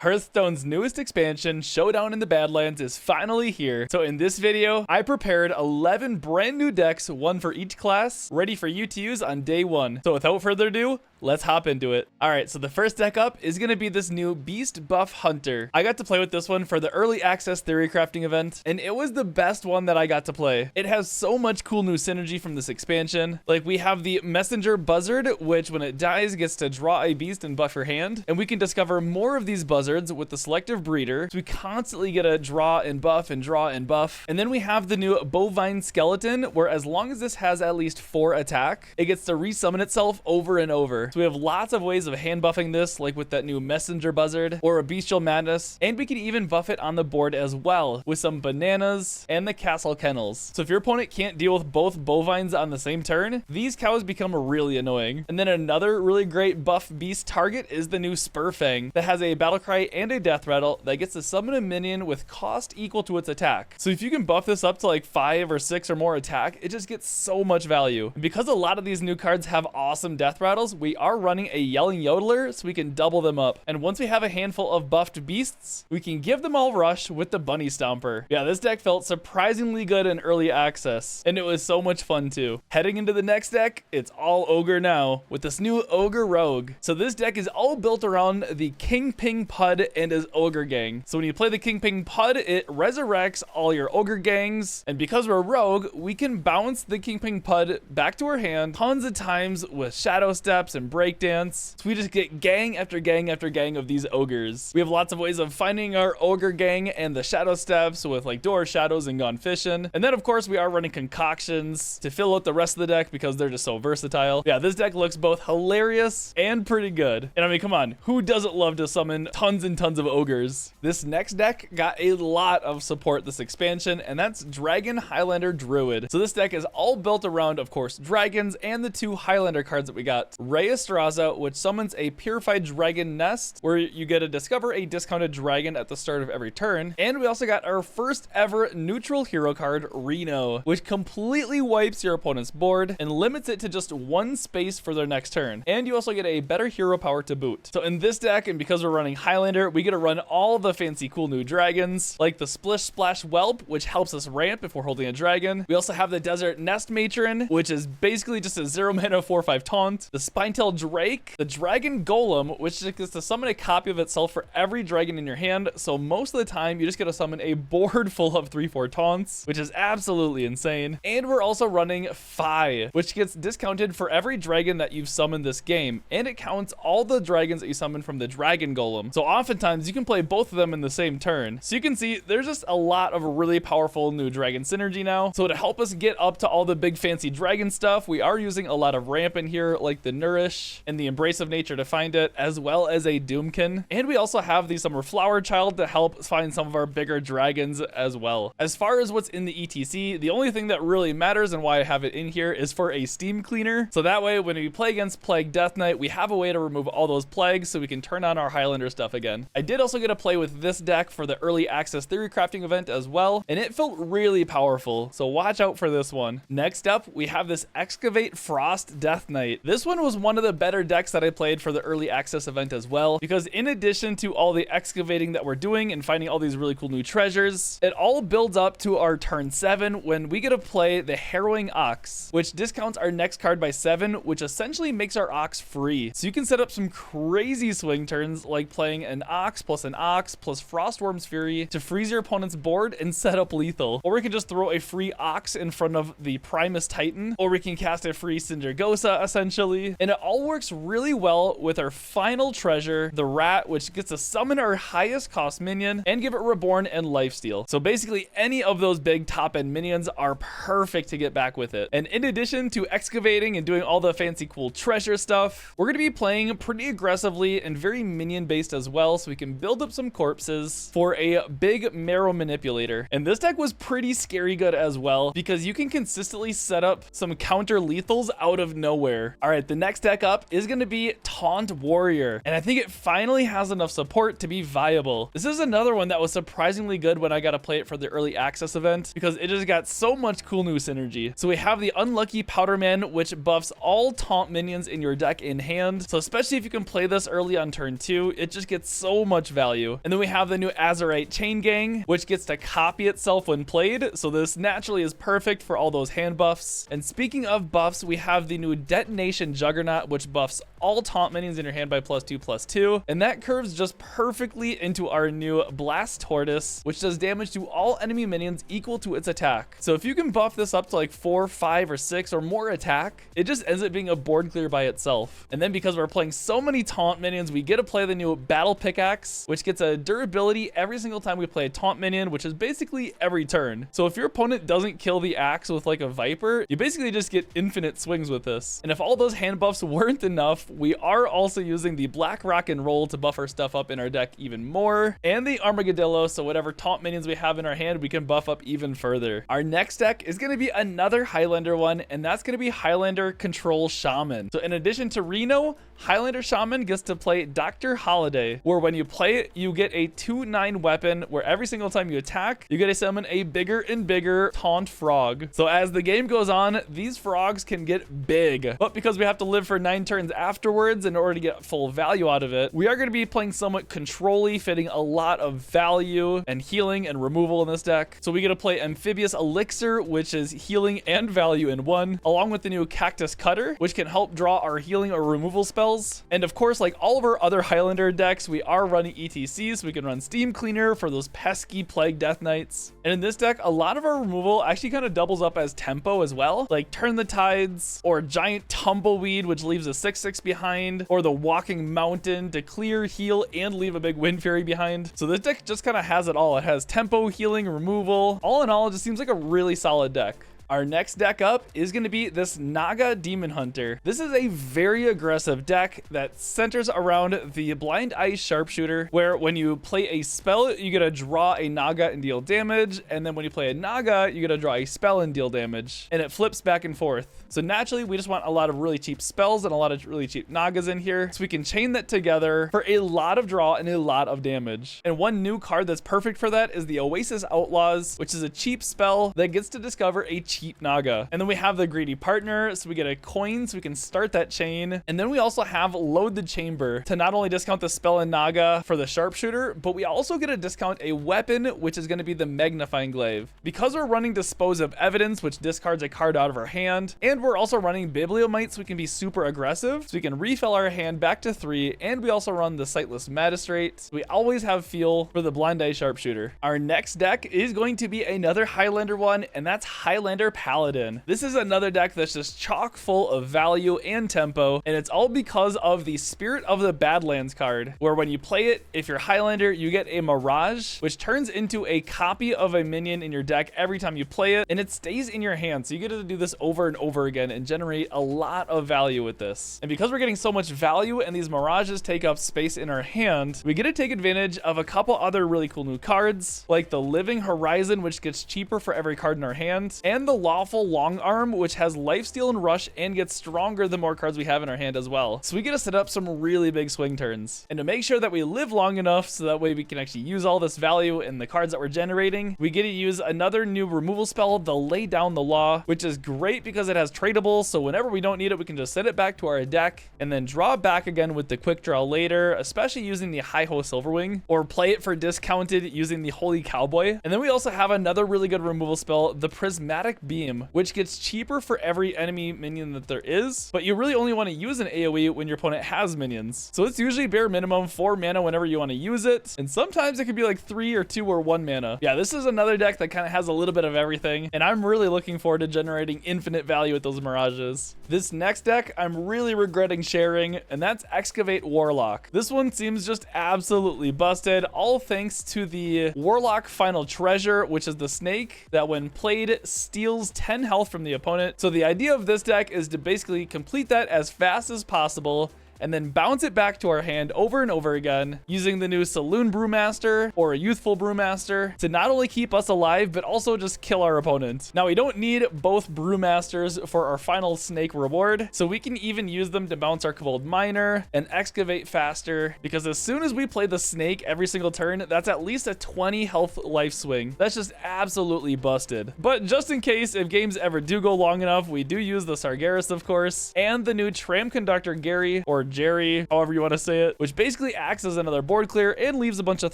Hearthstone's newest expansion, Showdown in the Badlands, is finally here. So in this video, I prepared 11 brand new decks, one for each class, ready for you to use on day one. So without further ado, let's hop into it. All right, so the first deck up is going to be this new Beast Buff Hunter. I got to play with this one for the early access theory crafting event, and it was the best one that I got to play. It has so much cool new synergy from this expansion. Like, we have the Messenger Buzzard, which when it dies gets to draw a beast and buff your hand, and we can discover more of these buzzards with the selective breeder, so we constantly get a draw and buff and draw and buff. And then we have the new Bovine Skeleton, where as long as this has at least 4 attack, it gets to resummon itself over and over. So we have lots of ways of hand buffing this, like with that new Messenger Buzzard or a Bestial Madness, and we can even buff it on the board as well with some bananas and the Castle Kennels. So if your opponent can't deal with both bovines on the same turn, these cows become really annoying. And then another really great buff beast target is the new Spurfang that has a battle cry and a death rattle that gets to summon a minion with cost equal to its attack. So if you can buff this up to like 5 or 6 or more attack, it just gets so much value. And because a lot of these new cards have awesome death rattles, we are running a Yelling Yodeler so we can double them up. And once we have a handful of buffed beasts, we can give them all rush with the Bunny Stomper. Yeah, this deck felt surprisingly good in early access, and it was so much fun too. Heading into the next deck, it's all Ogre now with this new Ogre Rogue. So this deck is all built around the King Ping Pud and his Ogre gang. So when you play the King Ping Pud, it resurrects all your Ogre gangs, and because we're Rogue, we can bounce the King Ping Pud back to our hand tons of times with Shadow Steps and Breakdance. So we just get gang after gang after gang of these ogres. We have lots of ways of finding our Ogre gang and the Shadow Steps with like Door Shadows and Gone Fishing. And then of course we are running concoctions to fill out the rest of the deck because they're just so versatile. Yeah, this deck looks both hilarious and pretty good. And I mean, come on, who doesn't love to summon tons and tons of ogres? This next deck got a lot of support this expansion, and that's Dragon Highlander Druid. So this deck is all built around, of course, dragons and the 2 Highlander cards that we got. Ray Estraza, which summons a Purified Dragon Nest, where you get to discover a discounted dragon at the start of every turn. And we also got our first ever neutral hero card, Reno, which completely wipes your opponent's board and limits it to just 1 space for their next turn. And you also get a better hero power to boot. So in this deck, and because we're running Highlander, we get to run all the fancy cool new dragons, like the Splish Splash Whelp, which helps us ramp if we're holding a dragon. We also have the Desert Nest Matron, which is basically just a 0 mana 4/5 taunt. The Spinetail Drake, the Dragon Golem, which just gets to summon a copy of itself for every dragon in your hand. So most of the time, you just get to summon a board full of 3/4 taunts, which is absolutely insane. And we're also running Fi, which gets discounted for every dragon that you've summoned this game, and it counts all the dragons that you summon from the Dragon Golem. So oftentimes you can play both of them in the same turn. So you can see there's just a lot of really powerful new dragon synergy now. So to help us get up to all the big fancy dragon stuff, we are using a lot of ramp in here, like the Nourish and the Embrace of Nature to find it, as well as a Doomkin. And we also have the Summer Flower Child to help find some of our bigger dragons as well. As far as what's in the ETC, the only thing that really matters and why I have it in here is for a steam cleaner. So that way, when we play against Plague Death Knight, we have a way to remove all those plagues so we can turn on our Highlander stuff again. I did also get to play with this deck for the early access theory crafting event as well, and it felt really powerful. So watch out for this one. Next up, we have this Excavate Frost Death Knight. This one was one of the better decks that I played for the early access event as well, because in addition to all the excavating that we're doing and finding all these really cool new treasures, it all builds up to our turn 7 when we get to play the Harrowing Ox, which discounts our next card by 7, which essentially makes our Ox free. So you can set up some crazy swing turns, like playing an Ox plus Frostworm's Fury to freeze your opponent's board and set up lethal. Or we can just throw a free Ox in front of the Primus Titan, or we can cast a free Sindragosa essentially. And it all works really well with our final treasure, the Rat, which gets to summon our highest cost minion and give it Reborn and Lifesteal. So basically any of those big top end minions are perfect to get back with it. And in addition to excavating and doing all the fancy cool treasure stuff, we're going to be playing pretty aggressively and very minion based as well, so we can build up some corpses for a big Marrow Manipulator. And this deck was pretty scary good as well, because you can consistently set up some counter lethals out of nowhere. All right, the next deck deck up is going to be Taunt Warrior, and I think it finally has enough support to be viable. This is another one that was surprisingly good when I got to play it for the early access event because it just got so much cool new synergy. So we have the Unlucky Powderman, which buffs all taunt minions in your deck in hand. So especially if you can play this early on turn 2, it just gets so much value. And then we have the new Azurite Chain Gang, which gets to copy itself when played. So this naturally is perfect for all those hand buffs. And speaking of buffs, we have the new Detonation Juggernaut, which buffs all taunt minions in your hand by +2/+2. And that curves just perfectly into our new Blast Tortoise, which does damage to all enemy minions equal to its attack. So if you can buff this up to like 4, 5, or 6 or more attack, it just ends up being a board clear by itself. And then because we're playing so many taunt minions, we get to play the new Battle Pickaxe, which gets a durability every single time we play a taunt minion, which is basically every turn. So if your opponent doesn't kill the axe with like a Viper, you basically just get infinite swings with this. And if all those hand buffs weren't enough, we are also using the Black Rock and Roll to buff our stuff up in our deck even more, and the Armadillo, so whatever taunt minions we have in our hand, we can buff up even further. Our next deck is going to be another Highlander one, and that's going to be Highlander Control Shaman. So in addition to Reno, Highlander Shaman gets to play Dr. Holiday, where when you play it, you get a 2/9 weapon, where every single time you attack, you get to summon a bigger and bigger taunt frog. So as the game goes on, these frogs can get big, but because we have to live for 9 turns afterwards in order to get full value out of it, we are going to be playing somewhat control-y, fitting a lot of value and healing and removal in this deck. So we get to play Amphibious Elixir, which is healing and value in one, along with the new Cactus Cutter, which can help draw our healing or removal spells. And of course, like all of our other Highlander decks, we are running ETC, so we can run Steam Cleaner for those pesky Plague Death Knights. And in this deck, a lot of our removal actually kind of doubles up as tempo as well, like Turn the Tides, or Giant Tumbleweed, which leaves a 6/6 behind, or the Walking Mountain to clear, heal, and leave a big Wind Fury behind. So this deck just kind of has it all. It has tempo, healing, removal. All in all, it just seems like a really solid deck. Our next deck up is going to be this Naga Demon Hunter. This is a very aggressive deck that centers around the Blind Eye Sharpshooter, where when you play a spell, you get to draw a Naga and deal damage, and then when you play a Naga, you get to draw a spell and deal damage, and it flips back and forth. So naturally, we just want a lot of really cheap spells and a lot of really cheap Nagas in here, so we can chain that together for a lot of draw and a lot of damage. And one new card that's perfect for that is the Oasis Outlaws, which is a cheap spell that gets to discover a cheap Naga. And then we have the Greedy Partner, so we get a coin so we can start that chain. And then we also have Load the Chamber to not only discount the spell and Naga for the Sharpshooter, but we also get to discount a weapon, which is going to be the Magnifying Glaive. Because we're running Dispose of Evidence, which discards a card out of our hand, and we're also running Bibliomite, so we can be super aggressive, so we can refill our hand back to 3, and we also run the Sightless Magistrate, so we always have feel for the Blind Eye Sharpshooter. Our next deck is going to be another Highlander one, and that's Highlander Paladin. This is another deck that's just chock full of value and tempo, and it's all because of the Spirit of the Badlands card, where when you play it, if you're Highlander, you get a Mirage, which turns into a copy of a minion in your deck every time you play it, and it stays in your hand, so you get to do this over and over again and generate a lot of value with this. And because we're getting so much value and these Mirages take up space in our hand, we get to take advantage of a couple other really cool new cards, like the Living Horizon, which gets cheaper for every card in our hand, and the Lawful Long Arm, which has Lifesteal and Rush and gets stronger the more cards we have in our hand as well. So we get to set up some really big swing turns. And to make sure that we live long enough so that way we can actually use all this value in the cards that we're generating, we get to use another new removal spell, the Lay Down the Law, which is great because it has tradable, so whenever we don't need it, we can just send it back to our deck and then draw it back again with the Quick Draw later, especially using the Hi-Ho Silverwing, or play it for discounted using the Holy Cowboy. And then we also have another really good removal spell, the Prismatic Beam, which gets cheaper for every enemy minion that there is, but you really only want to use an AoE when your opponent has minions. So it's usually bare minimum 4 mana whenever you want to use it, and sometimes it could be like 3 or 2 or 1 mana. Yeah, this is another deck that kind of has a little bit of everything, and I'm really looking forward to generating infinite value with those Mirages. This next deck I'm really regretting sharing, and that's Excavate Warlock. This one seems just absolutely busted, all thanks to the Warlock Final Treasure, which is the snake that when played steals 10 health from the opponent. So the idea of this deck is to basically complete that as fast as possible and then bounce it back to our hand over and over again using the new Saloon Brewmaster or a Youthful Brewmaster to not only keep us alive, but also just kill our opponent. Now, we don't need both Brewmasters for our final snake reward, so we can even use them to bounce our Kobold Miner and excavate faster, because as soon as we play the snake every single turn, that's at least a 20 health life swing. That's just absolutely busted. But just in case, if games ever do go long enough, we do use the Sargeras, of course, and the new Tram Conductor Gary, or Jerry, however you want to say it, which basically acts as another board clear and leaves a bunch of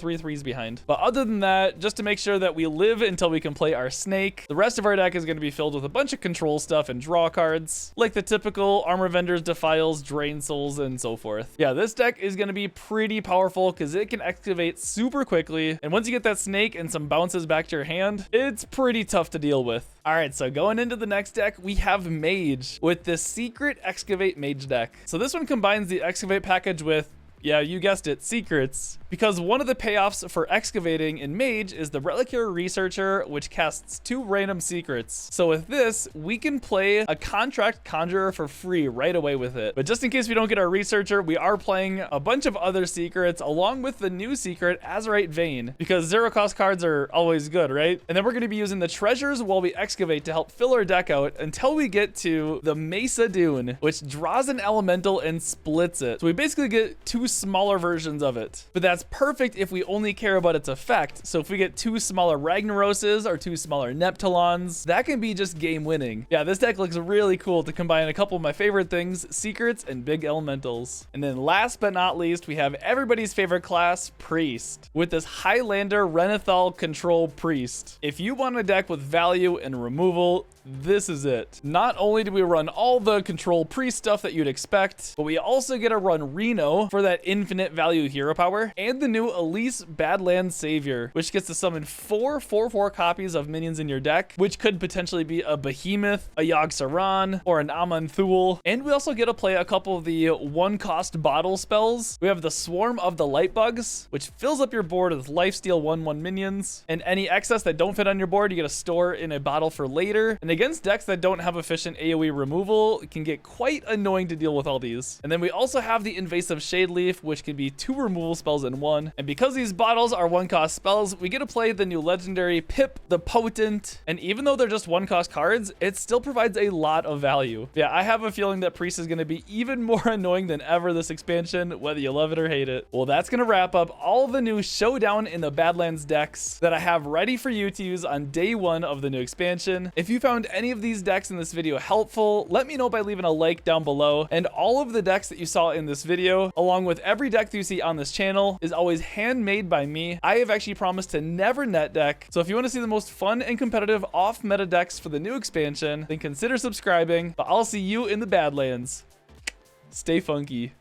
3/3s behind. But other than that, just to make sure that we live until we can play our snake, the rest of our deck is going to be filled with a bunch of control stuff and draw cards, like the typical Armor Vendors, Defiles, Drain Souls, and so forth. Yeah, this deck is going to be pretty powerful because it can excavate super quickly, and once you get that snake and some bounces back to your hand, it's pretty tough to deal with. All right, so going into the next deck, we have Mage with this secret Excavate Mage deck. So this one combines the Excavate package with, yeah, you guessed it, secrets. Because one of the payoffs for excavating in Mage is the Reliquary Researcher, which casts 2 random secrets. So with this, we can play a Contract Conjurer for free right away with it. But just in case we don't get our Researcher, we are playing a bunch of other secrets along with the new secret, Azurite Vein, because 0 cost cards are always good, right? And then we're going to be using the treasures while we excavate to help fill our deck out until we get to the Mesa Dune, which draws an elemental and splits it. So we basically get 2 smaller versions of it. But that's perfect if we only care about its effect. So if we get 2 smaller Ragnaroses or 2 smaller Neptulons, that can be just game winning. Yeah, this deck looks really cool to combine a couple of my favorite things, secrets and big elementals. And then last but not least, we have everybody's favorite class, Priest, with this Highlander Renathal Control Priest. If you want a deck with value and removal, this is it. Not only do we run all the control priest stuff that you'd expect, but we also get to run Reno for that infinite value hero power, and the new Elise Badlands Savior, which gets to summon 4 4/4 copies of minions in your deck, which could potentially be a Behemoth, a Yogg-Saron, or an Aman'Thul. And we also get to play a couple of the 1-cost bottle spells. We have the Swarm of the Lightbugs, which fills up your board with lifesteal 1/1 minions, and any excess that don't fit on your board, you get to store in a bottle for later. And against decks that don't have efficient AoE removal, it can get quite annoying to deal with all these. And then we also have the Invasive Shadeleaf, which can be 2 removal spells in 1. And because these bottles are 1-cost spells, we get to play the new legendary Pip the Potent. And even though they're just 1-cost cards, it still provides a lot of value. Yeah, I have a feeling that Priest is going to be even more annoying than ever this expansion, whether you love it or hate it. Well, that's going to wrap up all the new Showdown in the Badlands decks that I have ready for you to use on day 1 of the new expansion. If you found any of these decks in this video helpful, let me know by leaving a like down below. And all of the decks that you saw in this video, along with every deck that you see on this channel, is always handmade by me. I have actually promised to never net deck, so if you want to see the most fun and competitive off-meta decks for the new expansion, then consider subscribing. But I'll see you in the Badlands. Stay funky.